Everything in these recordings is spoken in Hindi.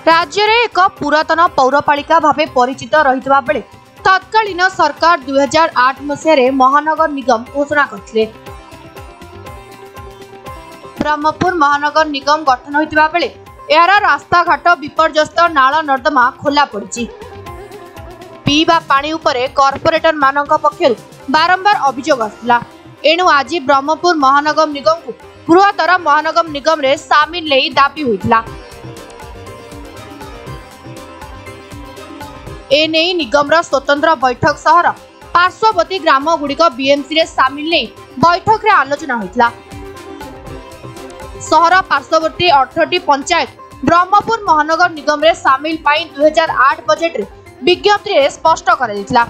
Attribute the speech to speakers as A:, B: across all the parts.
A: राज्य में एक पुरातन पौरपालिका भाव परिचित रही बेले तत्कालीन सरकार 2008 मसीह महानगर निगम घोषणा करथिले। ब्रह्मपुर महानगर निगम गठन होइतिबा बेले यार रास्ता घाट विपर्यस्त नाल नर्दमा खोला पड़ी। पीवा पानी उपरे कॉर्पोरेटर मानक पक्षरु बारंबार अभियोग आसला। एणु आज ब्रह्मपुर महानगर निगम को बृहत्तर महानगर निगम रे सामिल नहीं दाबी होइतिला। एने निगम स्वतंत्र बैठक सहर पार्श्ववर्ती ग्राम गुड़िक बीएमसी रे सामिल नहीं बैठक रे आलोचना होइतिला। सहर पार्श्ववर्ती 18टी पंचायत ब्रह्मपुर महानगर निगम रे सामिल पाई 2008 बजेट रे विज्ञप्ति रे स्पष्ट कर दिथिला।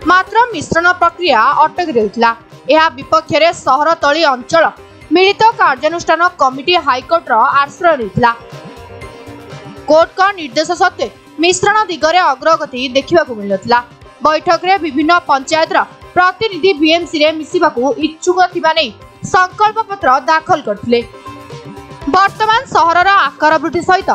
A: मात्र मिश्रण प्रक्रिया अटकी रहिथिला। एहा विपक्ष रे सहर तली अंचल मिलित कार्यानुष्ठान कमिटी हाईकोर्ट रो आश्रय लेथिला। कोर्ट का निर्देश सत्वे मिश्रण दिगरे अग्रगति देखा मिलता। बैठक रे विभिन्न पंचायत प्रतिनिधि बीएमसी रे मिसिबाकू इच्छुक थिबा नै संकल्प पत्र दाखल करथिले। वर्तमान सहरर आकार वृद्धि सहित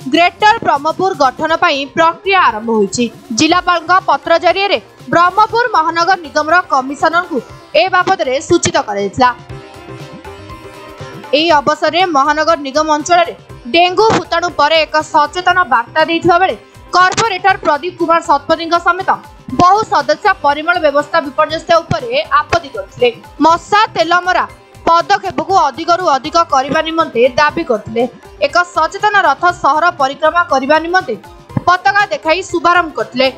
A: ग्रेटर ब्रह्मपुर गठन पई प्रक्रिया आरंभ होईछि। जिलापाल पत्र जरिए ब्रह्मपुर महानगर निगम कमिशनर को ए बाबद रे सूचित कराइथिला। एही अवसर रे महानगर निगम अंचल रे डेंगू भूताणु पर एक सचेतन वार्ता देथिबा बेले कॉर्पोरेटर प्रदीप कुमार शतपथी समेत बहु सदस्य परिमल व्यवस्था विपर्यस्त उपरे आपत्ति करथिले। मशा तेल मरा पदक्षेप को अधिकरू अधिक करने निमंते दाबी करथिले। एक सचेतन रथ सहर परिक्रमा करने निमंते पताका देखाई शुभारंभ करथिले।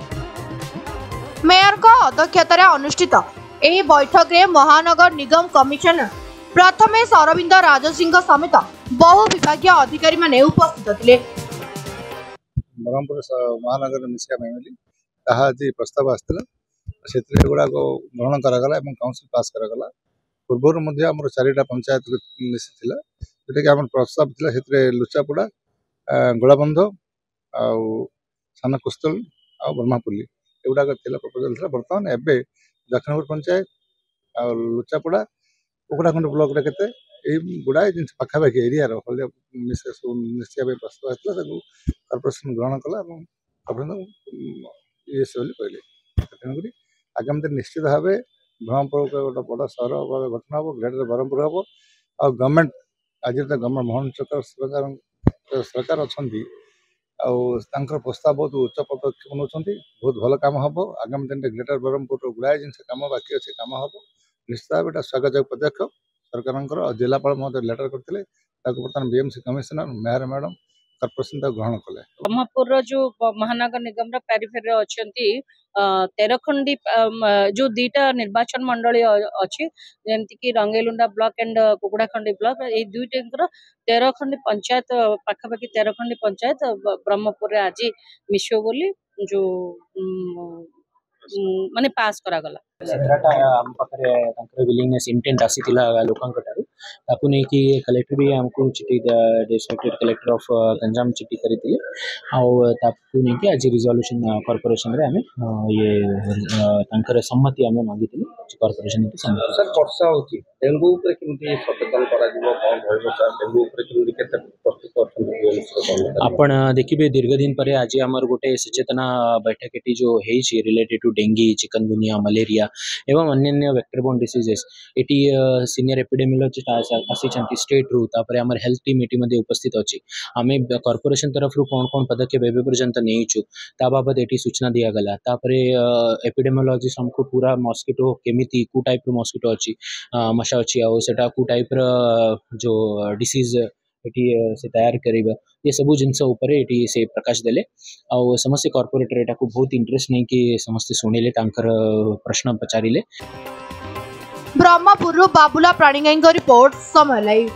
A: मेयर को अध्यक्षतार अनुष्ठित एही बैठक रे महानगर निगम कमिशनर प्रथमेश अरविंद राजसिंह समेत बहु विभागीय अधिकारी माने उपस्थित थिले।
B: ब्रह्मपुर महानगर मिसिया फैमिली ताहा आज प्रस्ताव आसला से गुड़ा ग्रहण करागला और काउंसिल पास करागला। पूर्वर आम 4टा पंचायत मिसी जोटा कि प्रस्ताव था से लुचापड़ा गोलाबंध सान कुस्तल आ ब्रह्मापुली एगुड़ा प्रपोजल था। बर्तमान एवं दक्षिणपुर पंचायत आ लुचापड़ा कुकुड़ाखंड ब्लॉक के गुड़ाए जिन पाखापाखि एरिया मिसिया प्रस्ताव आसला कॉर्पोरेशन ग्रहण कला कहले। तेणुक आगामी दिन निश्चित भाव ब्रह्मपुर गोटे बड़ सहर भाव गठन हम ग्रेटर ब्रह्मपुर हम आ गवर्नमेंट आज गवर्नमेंट मोहन सरकार अच्छा प्रस्ताव बहुत उच्च पदक्षेप नौ बहुत भल कम हम। आगामी दिन में ग्रेटर ब्रह्मपुर गुड़ाए जिन कम बाकी अच्छे कम हम निश्चित भाव यहाँ स्वागत पदक्षेप सरकार। जिलापाल महोदय लेटर करते बर्तमान BMC commissioner mayor madam corporation ग्रहण कले।
C: ब्रह्मपुर जो महानगर निगम पेरिफेरी अच्छी 13 खंडी जो 2टा निर्वाचन मंडली अच्छी जमती कि रंगेलुंडा ब्लॉक एंड कुकुड़ाखंडी ब्लॉक ये 2टा 13 खंडी पंचायत पाखापाखि 13 खंडी पंचायत ब्रह्मपुर आज मिसो बोली जो माने पास करा गला।
D: 17टा हम पाखरे तांकर विलिंगनेस इंटेंट आसीतिला लोकंक ठारू ताकू नै कि कलेक्टर भी हमको चिठी डिस्ट्रिक्ट कलेक्टर ऑफ गंजाम चिठी करितिले आ ताकू नै कि आज रिजोल्यूशन कॉर्पोरेशन रे हमें ये तांकर सम्मति हमें मांगितिले कॉर्पोरेशन के सम्मति।
E: सर वर्षा होची डेंगू ऊपर किमती सचेतन करा जीवो कोन होइबो सर डेंगू ऊपर किमती केते प्रस्तुत करछन
D: आपण देखिबे दीर्घ दिन परे आज हमर गोटे सचेतना बैठक एटी जो हेछि related to dengue chikungunya malaria एवं अन्य वेक्टर बोर्न डिसीजेस एटी सीनियर एपिडेमियोलॉजिस्ट आसी स्टेट रु तापर हमर हेल्थ टीम एटी मध्ये उपस्थित अछि। आमे कॉर्पोरेशन तरफ रु कोन पदक्षेप एबे पर्यंत नेइछु ता बाबत एटी सूचना दिया गला। तापर एपिडेमियोलॉजिस्ट हमको पूरा मॉस्किटो केमिति कु टाइप रो मॉस्किटो अछि मशा अछि आ सेटा कु टाइप रो जो डिसीज एटी से तैयार करिबा ये सब जिनस ऊपर एटी से प्रकाश देले आ समस्त कॉर्पोरेटर एटा को बहुत इंटरेस्ट नहीं कि समस्त सुनिले तांकर प्रश्न पचारिले।
A: ब्रह्मपुर बाबुला प्राणीगाई रिपोर्ट समय लाइव।